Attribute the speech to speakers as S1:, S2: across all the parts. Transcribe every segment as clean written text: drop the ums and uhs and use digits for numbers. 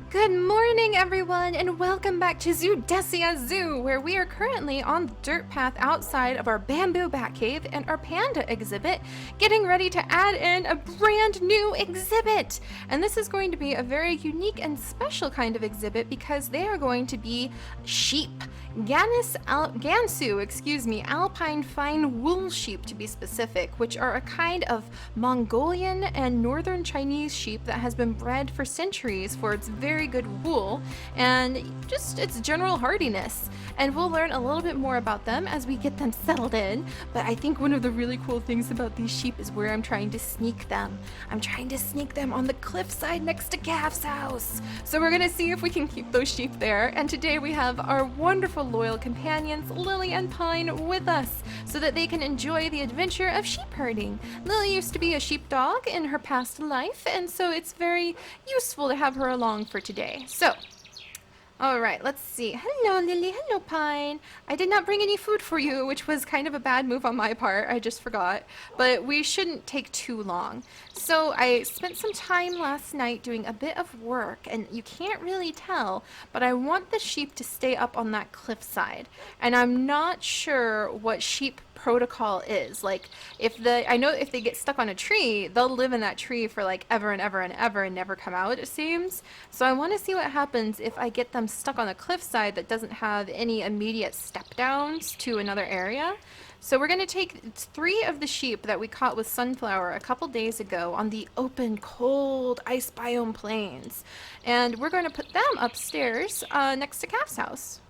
S1: Good morning, everyone, and welcome back to Zoodesia Zoo, where we are currently on the dirt path outside of our bamboo bat cave and our panda exhibit, getting ready to add in a brand new exhibit. And this is going to be a very unique and special kind of exhibit because they are going to be sheep. Gansu, Alpine fine wool sheep to be specific, which are a kind of Mongolian and northern Chinese sheep that has been bred for centuries for its very good wool and just its general hardiness. And we'll learn a little bit more about them as we get them settled in. But I think one of the really cool things about these sheep is where I'm trying to sneak them. I'm trying to sneak them on the cliffside next to Calf's house. So we're gonna see if we can keep those sheep there. And today we have our wonderful loyal companions, Lily and Pine, with us so that they can enjoy the adventure of sheep herding. Lily used to be a sheepdog in her past life, and so it's very useful to have her along for today. So, all right, let's see. Hello, Lily. Hello, Pine. I did not bring any food for you, which was kind of a bad move on my part. I just forgot. But we shouldn't take too long. So I spent some time last night doing a bit of work, and you can't really tell, but I want the sheep to stay up on that cliffside. And I'm not sure what sheep protocol is. Like, I know if they get stuck on a tree, they'll live in that tree for like ever and ever and ever and never come out, it seems. So I want to see what happens if I get them stuck on a cliffside that doesn't have any immediate step downs to another area. So we're going to take 3 of the sheep that we caught with Sunflower a couple days ago on the open, cold ice biome plains. And we're going to put them upstairs next to Calf's house.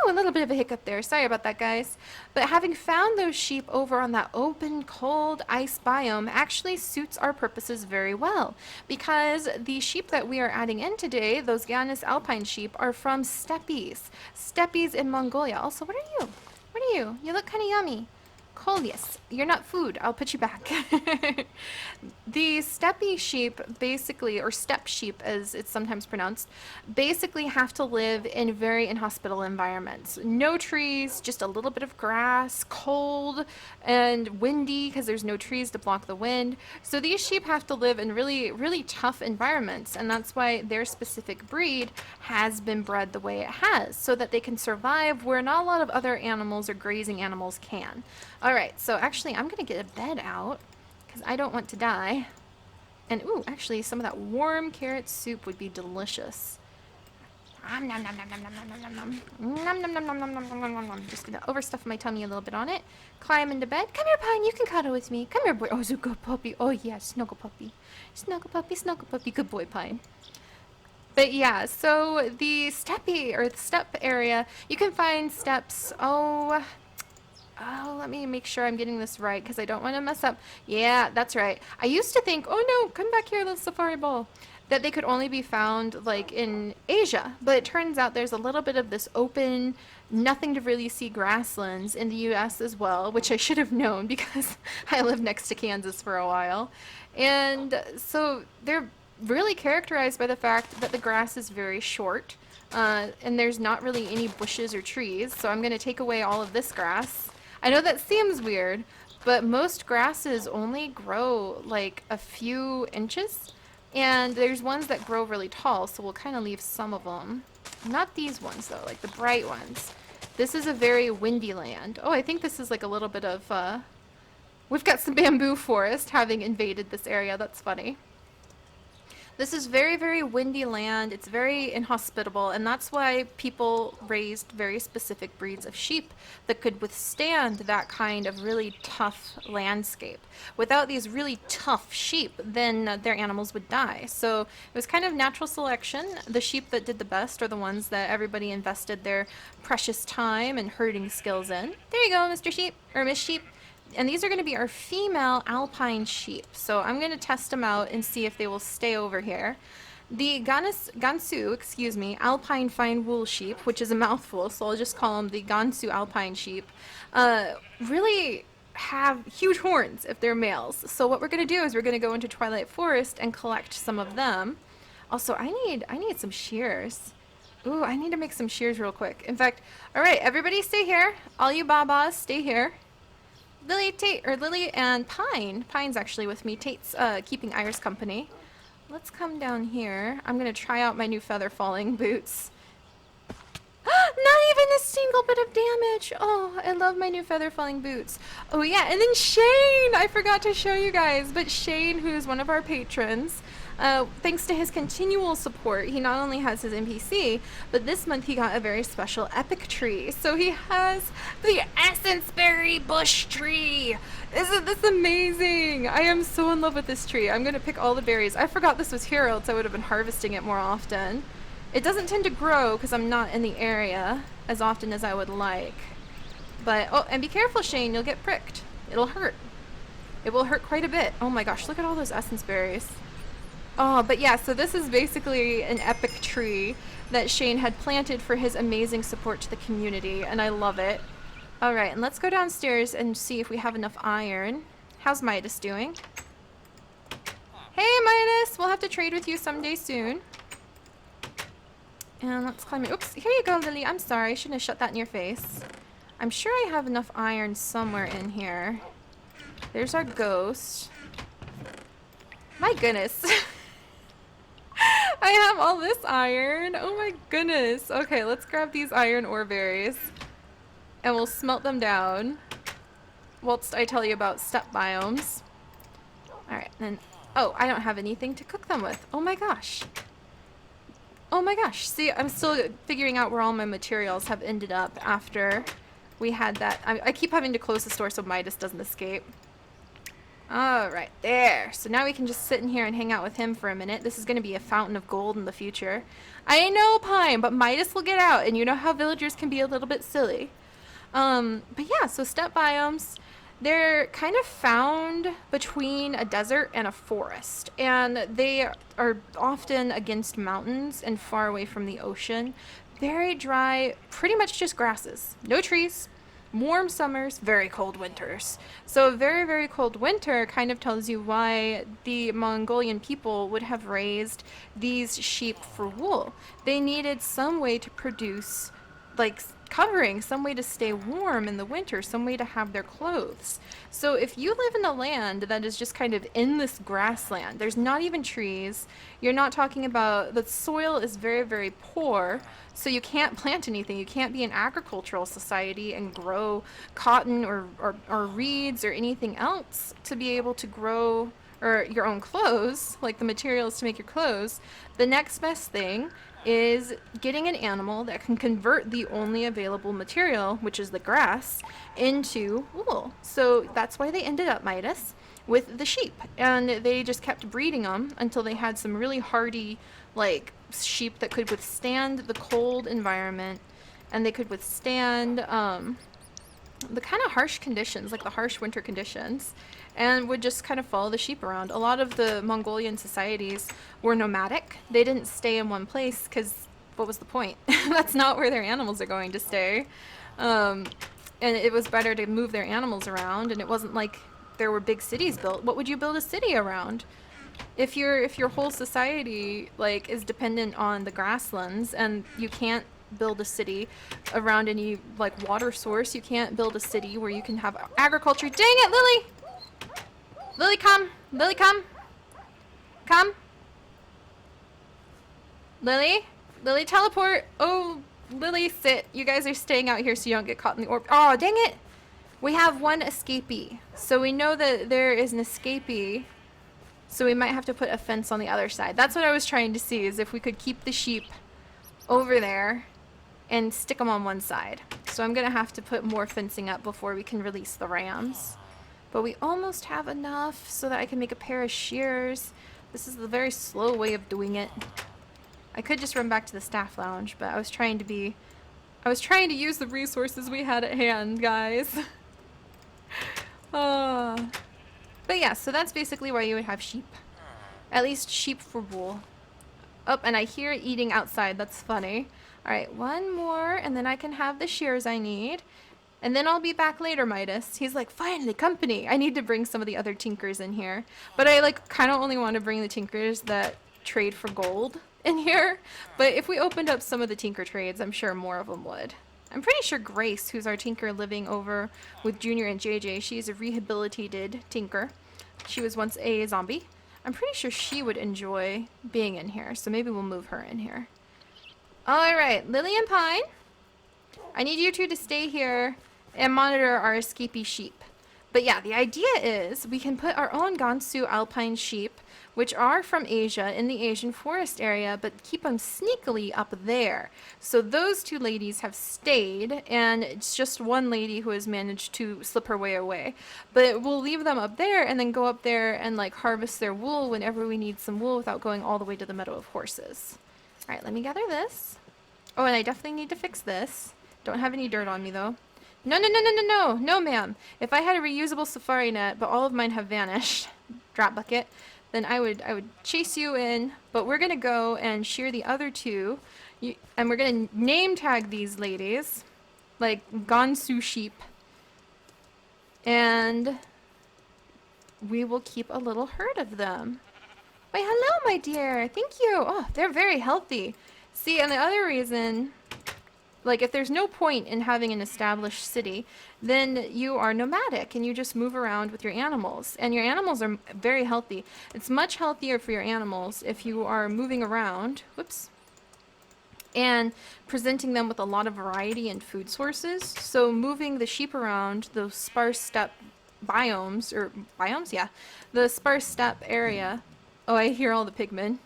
S1: Ooh, a little bit of a hiccup there. Sorry about that, guys. But having found those sheep over on that open, cold ice biome actually suits our purposes very well. Because the sheep that we are adding in today, those Alpine sheep, are from steppes. Steppes in Mongolia. Also, what are you? What are you? You look kind of yummy. Coleus, you're not food. I'll put you back. The steppe sheep basically, or steppe sheep as it's sometimes pronounced, basically have to live in very inhospitable environments. No trees, just a little bit of grass, cold and windy because there's no trees to block the wind. So these sheep have to live in really, really tough environments, and that's why their specific breed has been bred the way it has, so that they can survive where not a lot of other animals or grazing animals can. Alright, so actually I'm going to get a bed out because I don't want to die. And ooh, actually some of that warm carrot soup would be delicious. Nom nom nom nom nom nom nom nom nom nom nom nom nom nom nom nom nom nom. Just going to overstuff my tummy a little bit on it. Climb into bed. Come here, Pine, you can cuddle with me. Come here, boy. Oh, it's a good puppy. Oh yeah, snuggle puppy. Snuggle puppy, snuggle puppy. Good boy, Pine. But yeah, so the steppe or the steppe area, you can find steppes, let me make sure I'm getting this right because I don't want to mess up. Yeah, that's right. I used to think, oh no, come back here, little safari ball, that they could only be found like in Asia. But it turns out there's a little bit of this open, nothing to really see grasslands in the US as well, which I should have known because I lived next to Kansas for a while. And so they're really characterized by the fact that the grass is very short and there's not really any bushes or trees. So I'm going to take away all of this grass. I know that seems weird, but most grasses only grow like a few inches, and there's ones that grow really tall, so we'll kind of leave some of them. Not these ones though, like the bright ones. This is a very windy land. Oh, I think this is like a little bit of, we've got some bamboo forest having invaded this area. That's funny. This is very, very windy land. It's very inhospitable, and that's why people raised very specific breeds of sheep that could withstand that kind of really tough landscape. Without these really tough sheep, then their animals would die. So it was kind of natural selection. The sheep that did the best are the ones that everybody invested their precious time and herding skills in. There you go, Mr. Sheep, or Miss Sheep. And these are going to be our female Alpine sheep. So I'm going to test them out and see if they will stay over here. The Gansu, Alpine fine wool sheep, which is a mouthful, so I'll just call them the Gansu Alpine sheep, really have huge horns if they're males. So what we're going to do is we're going to go into Twilight Forest and collect some of them. Also, I need some shears. Ooh, I need to make some shears real quick. In fact, all right, everybody stay here. All you babas, stay here. Lily and Pine. Pine's actually with me. Tate's keeping Iris company. let's come down here. I'm gonna try out my new feather falling boots. Not even a single bit of damage. Oh, I love my new feather falling boots. Oh yeah, and then Shane, I forgot to show you guys, but Shane, who is one of our patrons, thanks to his continual support, he not only has his NPC, but this month he got a very special epic tree. So he has the essence berry bush tree. Isn't this amazing? I am so in love with this tree. I'm gonna pick all the berries. I forgot this was here, else I would have been harvesting it more often. It doesn't tend to grow because I'm not in the area as often as I would like. But, oh, and be careful, Shane, you'll get pricked. It'll hurt. It will hurt quite a bit. Oh my gosh, look at all those essence berries. Oh, but yeah, so this is basically an epic tree that Shane had planted for his amazing support to the community, and I love it. All right, and let's go downstairs and see if we have enough iron. How's Midas doing? Hey, Midas, we'll have to trade with you someday soon. And let's climb it. Oops, here you go, Lily. I'm sorry, I shouldn't have shut that in your face. I'm sure I have enough iron somewhere in here. There's our ghost. My goodness. I have all this iron. Oh my goodness. Okay, let's grab these iron ore berries. And we'll smelt them down. Whilst I tell you about steppe biomes. Alright, then... Oh, I don't have anything to cook them with. Oh my gosh. Oh my gosh, see, I'm still figuring out where all my materials have ended up after we had that. I keep having to close the store so Midas doesn't escape. Alright, there. So now we can just sit in here and hang out with him for a minute. This is going to be a fountain of gold in the future. I know, Pine, but Midas will get out, and you know how villagers can be a little bit silly. But yeah, so steppe biomes. They're kind of found between a desert and a forest, and they are often against mountains and far away from the ocean. Very dry, pretty much just grasses. No trees, warm summers, very cold winters. So a very, very cold winter kind of tells you why the Mongolian people would have raised these sheep for wool. They needed some way to produce, like, covering, some way to stay warm in the winter, some way to have their clothes. So if you live in a land that is just kind of in this grassland, there's not even trees, you're not talking about, the soil is very, very poor, so you can't plant anything. You can't be an agricultural society and grow cotton or reeds or anything else to be able to grow or your own clothes, like the materials to make your clothes. The next best thing is getting an animal that can convert the only available material, which is the grass, into wool. So that's why they ended up, Midas, with the sheep. And they just kept breeding them until they had some really hardy, like, sheep that could withstand the cold environment, and they could withstand the kind of harsh conditions, like the harsh winter conditions, and would just kind of follow the sheep around. A lot of the Mongolian societies were nomadic. They didn't stay in one place because what was the point? That's not where their animals are going to stay. And it was better to move their animals around, and it wasn't like there were big cities built. What would you build a city around? If your whole society, like, is dependent on the grasslands, and you can't build a city around any, like, water source, you can't build a city where you can have agriculture. Dang it, Lily! Lily, come! Lily, come! Come! Lily? Lily, teleport! Oh, Lily, sit. You guys are staying out here so you don't get caught in the orb. Oh, dang it! We have one escapee. So we know that there is an escapee. So we might have to put a fence on the other side. That's what I was trying to see, is if we could keep the sheep over there and stick them on one side. So I'm going to have to put more fencing up before we can release the rams. But we almost have enough so that I can make a pair of shears. This is the very slow way of doing it. I could just run back to the staff lounge, but I was trying to use the resources we had at hand, guys. But yeah, so that's basically why you would have sheep. At least sheep for wool. Oh, and I hear it eating outside. That's funny. Alright, one more, and then I can have the shears I need. And then I'll be back later, Midas. He's like, finally, company. I need to bring some of the other tinkers in here. But I, like, kind of only want to bring the tinkers that trade for gold in here. But if we opened up some of the tinker trades, I'm sure more of them would. I'm pretty sure Grace, who's our tinker living over with Junior and JJ, she's a rehabilitated tinker. She was once a zombie. I'm pretty sure she would enjoy being in here, so maybe we'll move her in here. Alright, Lily and Pine, I need you two to stay here and monitor our escapee sheep. But yeah, the idea is we can put our own Gansu Alpine sheep, which are from Asia, in the Asian forest area, but keep them sneakily up there. So those two ladies have stayed, and it's just one lady who has managed to slip her way away. But we'll leave them up there and then go up there and like harvest their wool whenever we need some wool without going all the way to the meadow of horses. All right, let me gather this. Oh, and I definitely need to fix this. Don't have any dirt on me though. No, no, no, no, no, no, no, ma'am. If I had a reusable safari net, but all of mine have vanished, drop bucket, then I would chase you in. But we're gonna go and shear the other two, and we're gonna name tag these ladies, like Gansu sheep, and we will keep a little herd of them. Why, hello, my dear. Thank you. Oh, they're very healthy. See, and the other reason, like, if there's no point in having an established city, then you are nomadic and you just move around with your animals. And your animals are very healthy. It's much healthier for your animals if you are moving around, whoops, and presenting them with a lot of variety and food sources. So moving the sheep around those sparse steppe biomes, or biomes? Yeah, the sparse steppe area. Oh, I hear all the pigmen.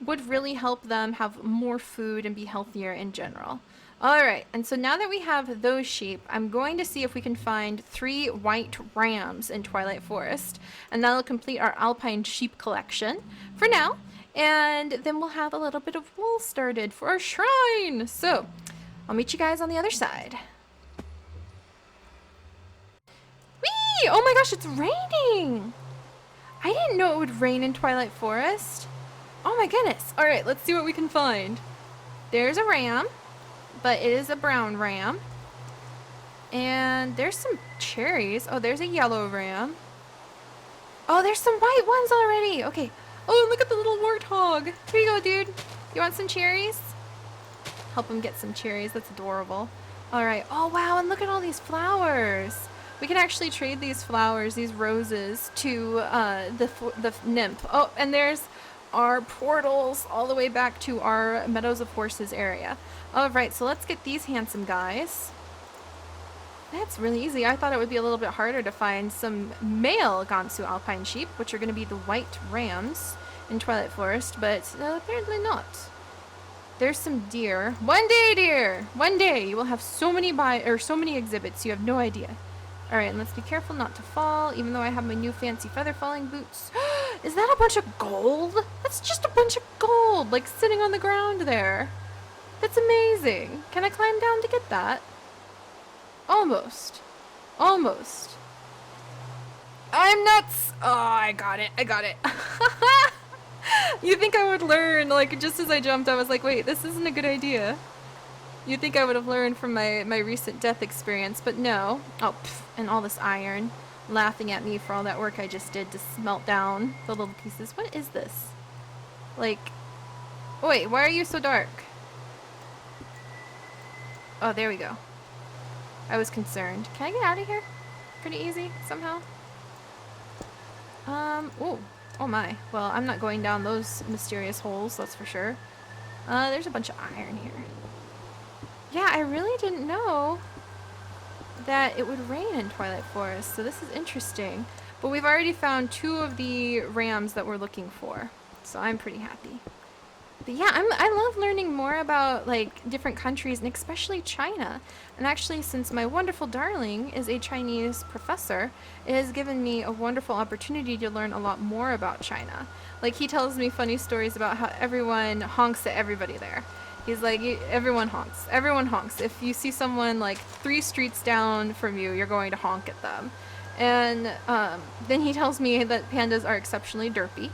S1: Would really help them have more food and be healthier in general. Alright, and so now that we have those sheep, I'm going to see if we can find 3 white rams in Twilight Forest, and that'll complete our Alpine sheep collection for now, and then we'll have a little bit of wool started for our shrine. So, I'll meet you guys on the other side. Whee! Oh my gosh, it's raining! I didn't know it would rain in Twilight Forest. Oh my goodness. Alright, let's see what we can find. There's a ram, but it is a brown ram. And there's some cherries. Oh, there's a yellow ram. Oh, there's some white ones already. Okay. Oh, look at the little warthog. Here you go, dude. You want some cherries? Help him get some cherries. That's adorable. Alright. Oh, wow. And look at all these flowers. We can actually trade these flowers, these roses, to the nymph. Oh, and there's our portals all the way back to our Meadows of Horses area. Alright, so let's get these handsome guys. That's really easy. I thought it would be a little bit harder to find some male Gansu Alpine sheep, which are going to be the white rams in Twilight Forest, but apparently not. There's some deer. One day, dear! One day you will have so many exhibits, you have no idea. Alright, and let's be careful not to fall, even though I have my new fancy feather falling boots. Is that a bunch of gold? That's just a bunch of gold, like sitting on the ground there. That's amazing. Can I climb down to get that? Almost. Almost. I'm nuts! Oh, I got it. I got it. You think I would learn, like, just as I jumped, I was like, wait, this isn't a good idea. You'd think I would have learned from my recent death experience, but no. Oh, pff, and all this iron laughing at me for all that work I just did to smelt down the little pieces. What is this? Like, oh, wait, why are you so dark? Oh, there we go. I was concerned. Can I get out of here? Pretty easy, somehow. Oh. Oh my. Well, I'm not going down those mysterious holes, that's for sure. There's a bunch of iron here. Yeah, I really didn't know that it would rain in Twilight Forest, so this is interesting. But we've already found 2 of the rams that we're looking for, so I'm pretty happy. But yeah, I love learning more about, like, different countries, and especially China. And actually, since my wonderful darling is a Chinese professor, it has given me a wonderful opportunity to learn a lot more about China. Like, he tells me funny stories about how everyone honks at everybody there. He's like, everyone honks. Everyone honks. If you see someone, like, 3 streets down from you, you're going to honk at them. And then he tells me that pandas are exceptionally derpy.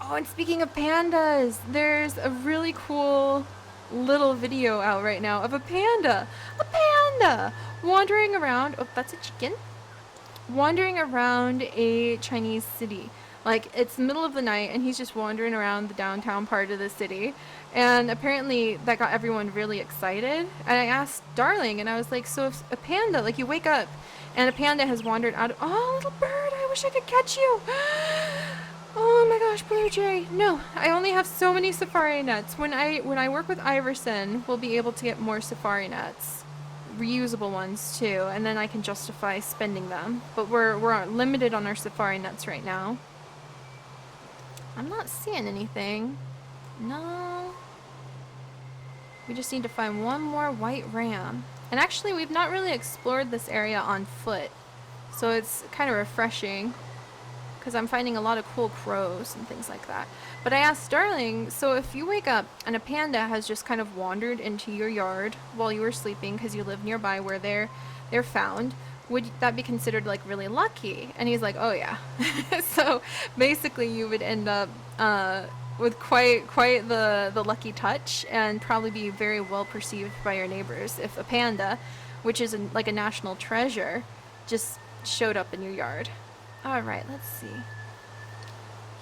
S1: Oh, and speaking of pandas, there's a really cool little video out right now of a panda wandering around. Oh, that's a chicken. Wandering around a Chinese city. Like, it's the middle of the night and he's just wandering around the downtown part of the city. And apparently that got everyone really excited. And I asked Darling, and I was like, so if a panda, like, you wake up and a panda has wandered out of, oh, little bird, I wish I could catch you. Oh my gosh, blue jay. No, I only have so many safari nets. When I work with Iverson, we'll be able to get more safari nets. Reusable ones too, and then I can justify spending them. But we're limited on our safari nets right now. I'm not seeing anything. No. We just need to find one more white ram. And actually, we've not really explored this area on foot. So it's kind of refreshing. Because I'm finding a lot of cool crows and things like that. But I asked Starling, so if you wake up and a panda has just kind of wandered into your yard while you were sleeping because you live nearby where they're found, would that be considered like really lucky? And he's like, oh yeah. So basically you would end up with quite the lucky touch and probably be very well perceived by your neighbors if a panda, which is like a national treasure, just showed up in your yard. All right, let's see.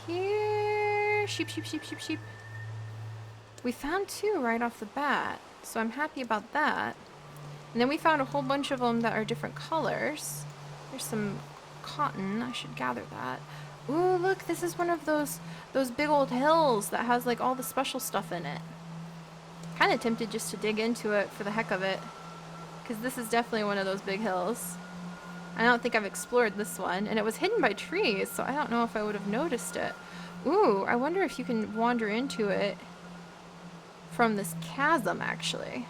S1: Here, sheep, sheep, sheep, sheep, sheep. We found 2 right off the bat, so I'm happy about that. And then we found a whole bunch of them that are different colors. There's some cotton, I should gather that. Ooh, look, this is one of those big old hills that has like all the special stuff in it. Kind of tempted just to dig into it for the heck of it, because this is definitely one of those big hills. I don't think I've explored this one, and it was hidden by trees, so I don't know if I would have noticed it. Ooh, I wonder if you can wander into it from this chasm, actually.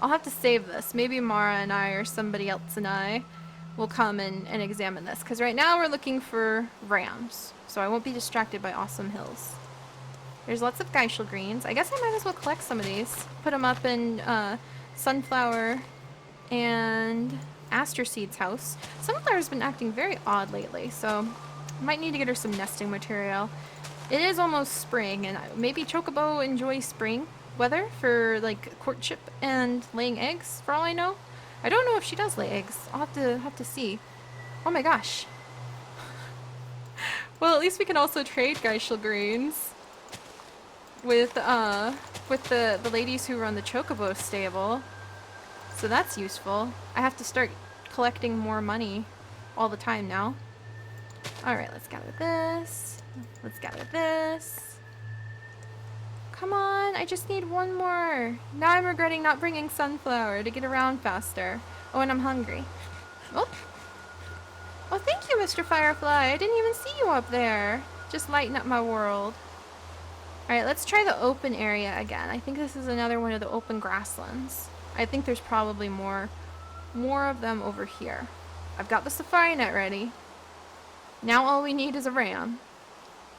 S1: I'll have to save this. Maybe Mara and I, or somebody else and I, will come and examine this, because right now we're looking for rams, so I won't be distracted by awesome hills. There's lots of geishel greens. I guess I might as well collect some of these. Put them up in sunflower and Aster Seed's house. Sunflower's been acting very odd lately, so I might need to get her some nesting material. It is almost spring, and maybe Chocobo enjoys spring weather for like courtship and laying eggs, for all I know. I don't know if she does lay eggs. I'll have to see. Oh my gosh. Well, at least we can also trade geishel greens with the ladies who run the Chocobo stable. So that's useful. I have to start collecting more money all the time now. Alright, let's gather this. Let's gather this. Come on, I just need one more. Now I'm regretting not bringing sunflower to get around faster. Oh, and I'm hungry. Oh. Oh, thank you, Mr. Firefly. I didn't even see you up there. Just lighten up my world. Alright, let's try the open area again. I think this is another one of the open grasslands. I think there's probably more of them over here. I've got the safari net ready. Now all we need is a ram.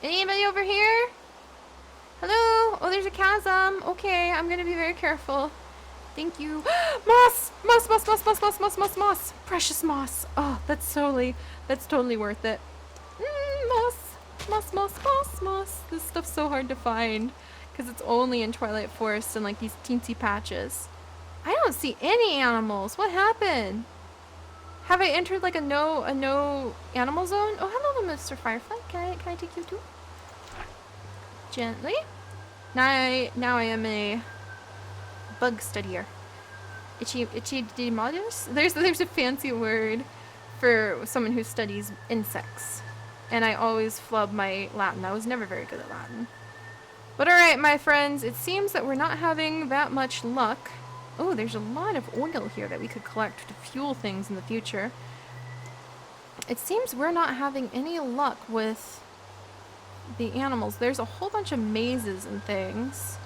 S1: Anybody over here? Hello? Oh, there's a chasm. Okay, I'm gonna be very careful. Thank you. Moss! Moss, moss, moss, moss, moss, moss, moss, moss. Precious moss. Oh, that's totally worth it. Moss. Moss, moss, moss, moss. This stuff's so hard to find because it's only in Twilight Forest and like these teensy patches. I don't see any animals. What happened? Have I entered like a no animal zone? Oh, hello, Mr. Firefly. Can I take you too? Gently. Now I am a bug studier. Ichthydemolus? There's a fancy word for someone who studies insects. And I always flub my Latin. I was never very good at Latin. But alright, my friends, it seems that we're not having that much luck. Oh, there's a lot of oil here that we could collect to fuel things in the future. It seems we're not having any luck with the animals. There's a whole bunch of mazes and things.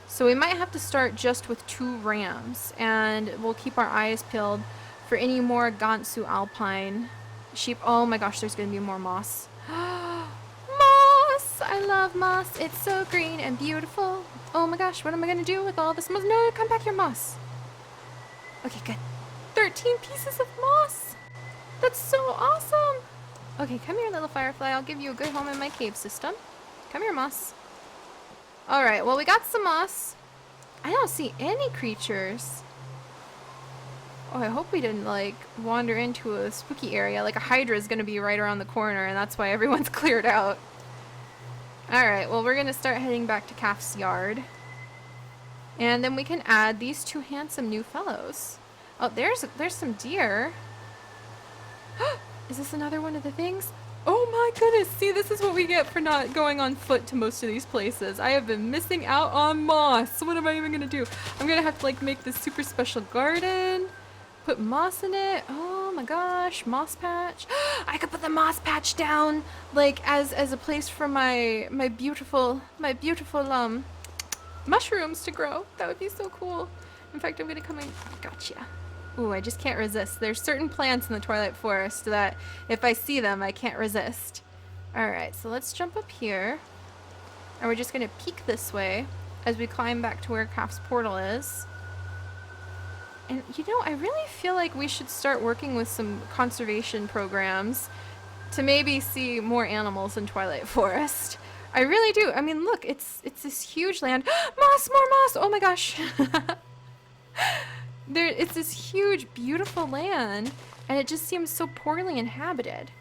S1: So we might have to start just with 2 rams, and we'll keep our eyes peeled for any more Gansu Alpine sheep. Oh my gosh, there's gonna be more moss. Moss! I love moss. It's so green and beautiful. Oh my gosh, what am I gonna do with all this moss? No, come back here, moss. Okay, good. 13 pieces of moss. That's so awesome. Okay, come here, little firefly. I'll give you a good home in my cave system. Come here, moss. Alright, well, we got some moss. I don't see any creatures. Oh, I hope we didn't, like, wander into a spooky area. Like, a hydra is gonna be right around the corner, and that's why everyone's cleared out. Alright, well, we're gonna start heading back to Calf's yard. And then we can add these 2 handsome new fellows. Oh, there's some deer. Is this another one of the things? Oh my goodness, see, this is what we get for not going on foot to most of these places. I have been missing out on moss. What am I even gonna do? I'm gonna have to like make this super special garden, put moss in it. Oh my gosh, moss patch. I could put the moss patch down like as a place for my beautiful mushrooms to grow. That would be so cool. In fact, I'm gonna come and gotcha. Ooh, I just can't resist. There's certain plants in the Twilight Forest that if I see them, I can't resist. Alright, so let's jump up here. And we're just gonna peek this way as we climb back to where Calf's portal is. And you know, I really feel like we should start working with some conservation programs to maybe see more animals in Twilight Forest. I really do. I mean, look, it's this huge land. Moss, more moss! Oh my gosh. It's this huge, beautiful land, and it just seems so poorly inhabited.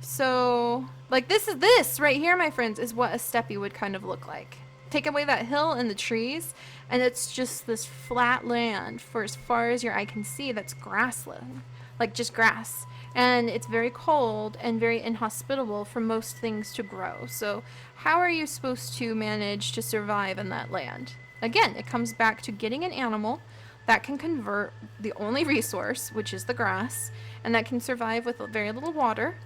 S1: So, like this right here, my friends, is what a steppe would kind of look like. Take away that hill and the trees, and it's just this flat land for as far as your eye can see that's grassland. Like just grass. And it's very cold and very inhospitable for most things to grow. So how are you supposed to manage to survive in that land? Again, it comes back to getting an animal that can convert the only resource, which is the grass, and that can survive with very little water,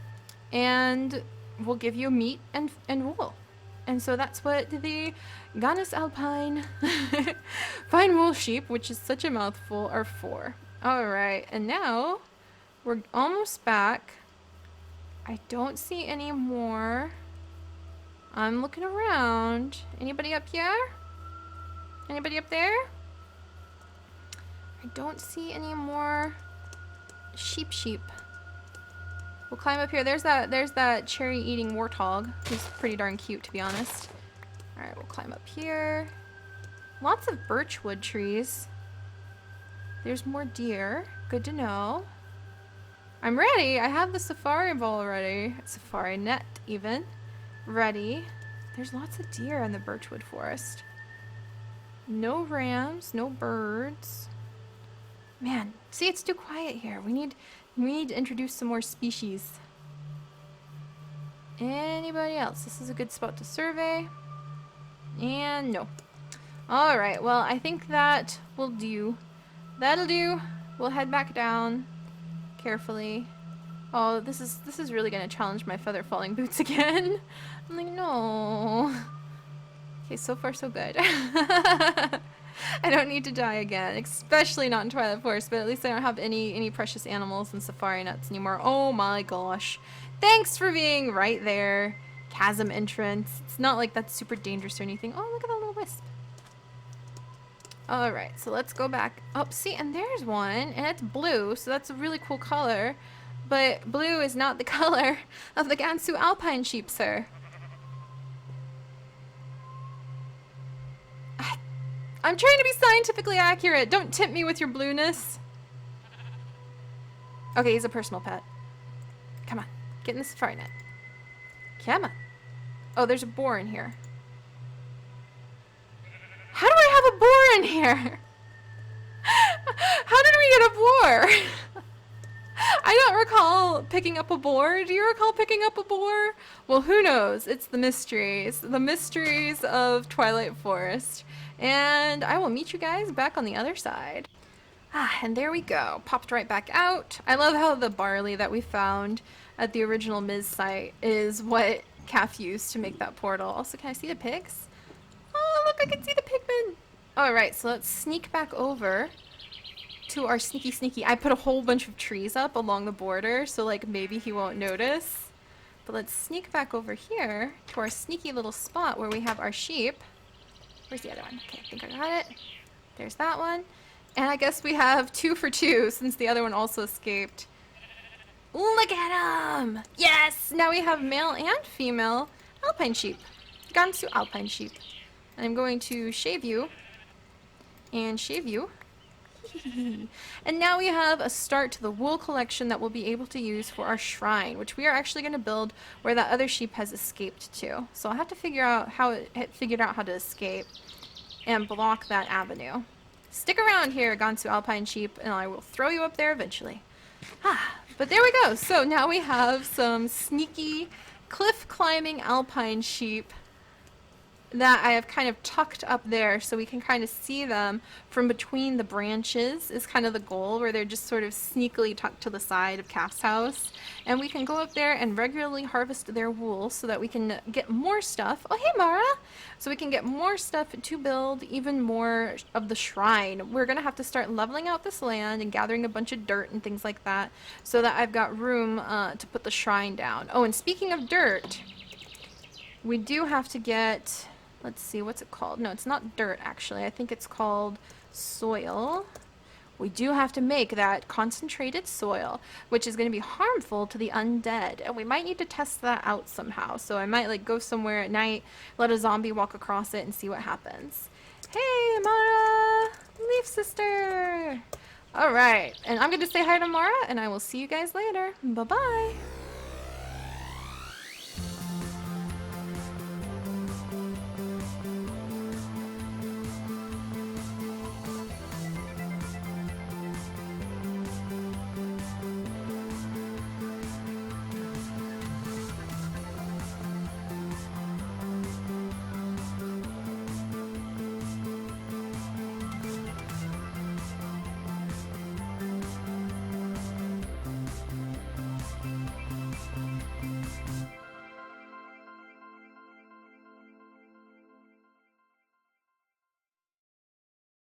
S1: and will give you meat and wool. And so that's what the Gansu Alpine fine wool sheep, which is such a mouthful, are for. Alright, and now we're almost back. I don't see any more. I'm looking around. Anybody up here? Anybody up there? I don't see any more sheep. We'll climb up here. There's that cherry-eating warthog, who's pretty darn cute, to be honest. Alright, we'll climb up here. Lots of birchwood trees. There's more deer. Good to know. I'm ready. I have the safari ball ready. Safari net, even. Ready. There's lots of deer in the birchwood forest. No rams, no birds. Man, see, it's too quiet here. We need to introduce some more species. Anybody else? This is a good spot to survey. And no. Alright, well, I think that will do. That'll do. We'll head back down carefully. Oh, this is really gonna challenge my feather falling boots again. I'm like, no. Okay, so far so good. I don't need to die again, especially not in Twilight Forest, but at least I don't have any precious animals and safari nuts anymore. Oh my gosh. Thanks for being right there. Chasm entrance. It's not like that's super dangerous or anything. Oh, look at that little wisp. Alright, so let's go back. Oh, see, and there's one, and it's blue, so that's a really cool color. But blue is not the color of the Gansu Alpine sheep, sir. I'm trying to be scientifically accurate. Don't tempt me with your blueness. Okay, he's a personal pet. Come on, get in the safari net. Come on. Oh, there's a boar in here. How do I have a boar in here? How did we get a boar? I don't recall picking up a boar. Do you recall picking up a boar? Well, who knows? It's the mysteries. The mysteries of Twilight Forest. And I will meet you guys back on the other side. And there we go. Popped right back out. I love how the barley that we found at the original Miz site is what Calf used to make that portal. Also, can I see the pigs? Oh, look, I can see the pigmen. Alright, so let's sneak back over to our sneaky. I put a whole bunch of trees up along the border, so like maybe he won't notice. But let's sneak back over here to our sneaky little spot where we have our sheep. Where's the other one? Okay, I think I got it. There's that one. And I guess we have 2 for 2 since the other one also escaped. Look at them! Yes! Now we have male and female alpine sheep. Gansu alpine sheep. And I'm going to shave you. And shave you. And now we have a start to the wool collection that we'll be able to use for our shrine, which we are actually going to build where that other sheep has escaped to. So I'll have to figure out how it figured out how to escape and block that avenue. Stick around here, Gansu alpine sheep, and I will throw you up there eventually. But there we go. So now we have some sneaky cliff climbing alpine sheep that I have kind of tucked up there so we can kind of see them from between the branches is kind of the goal, where they're just sort of sneakily tucked to the side of Calf's house. And we can go up there and regularly harvest their wool so that we can get more stuff. Oh, hey, Mara! So we can get more stuff to build even more of the shrine. We're going to have to start leveling out this land and gathering a bunch of dirt and things like that so that I've got room to put the shrine down. Oh, and speaking of dirt, we do have to get... Let's see, what's it called? No, it's not dirt, actually. I think it's called soil. We do have to make that concentrated soil, which is going to be harmful to the undead. And we might need to test that out somehow. So I might like go somewhere at night, let a zombie walk across it, and see what happens. Hey, Mara! Leaf sister! Alright, and I'm going to say hi to Mara, and I will see you guys later. Bye-bye!